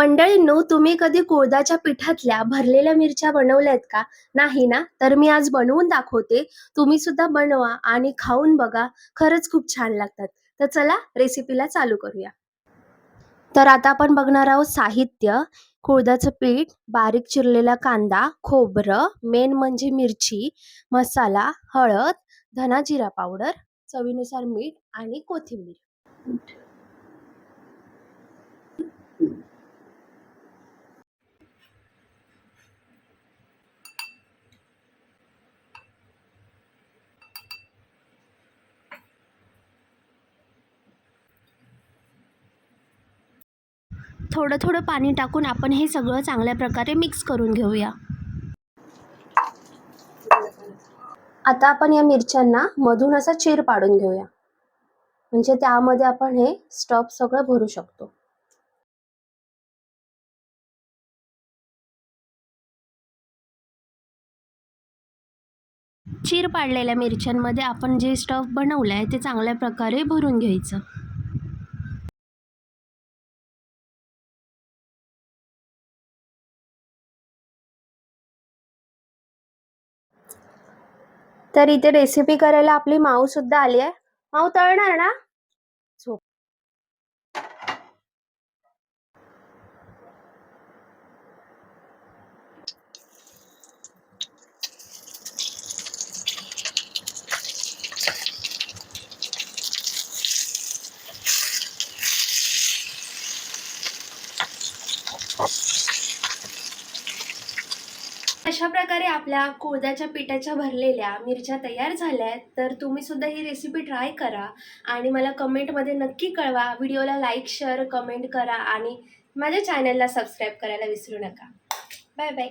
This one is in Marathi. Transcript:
मंडळींनो, तुम्ही कधी कुळथाच्या पिठातल्या भरलेल्या मिरच्या बनवल्यात का? नाही ना? तर मी आज बनवून दाखवते. तुम्ही सुद्धा बनवा आणि खाऊन बघा. खरंच खूप छान लागतात. तर चला रेसिपीला चालू करूया. तर आता आपण बघणार आहोत साहित्य. कुळथाचं पीठ, बारीक चिरलेला कांदा, खोबरं, मेन म्हणजे मिरची, मसाला, हळद, धना जिरा पावडर, चवीनुसार मीठ आणि कोथिंबीर. थोडं थोडं पाणी टाकून आपण हे सगळं चांगल्या प्रकारे मिक्स करून घेऊया. आता आपण या मिरच्यांना मधून असा चीर पाडून घेऊया, म्हणजे त्यामध्ये आपण हे स्टफ सगळं भरू शकतो. चीर पाडलेल्या मिरच्यांमध्ये आपण जे स्टफ बनवलंय ते चांगल्या प्रकारे भरून घ्यायचं. तर इथे रेसिपी करायला आपली माऊ सुद्धा आली आहे. माऊ तळणार ना? झोप. अशा प्रकारे आपल्या कुळथाच्या पिठाच्या भरलेल्या मिरच्या तयार झाल्या आहेत. तर तुम्ही सुद्धा ही रेसिपी ट्राय करा आणि मला कमेंटमध्ये नक्की कळवा. व्हिडिओला लाईक, शेअर, कमेंट करा आणि माझ्या चॅनलला सबस्क्राईब करायला विसरू नका. Bye bye.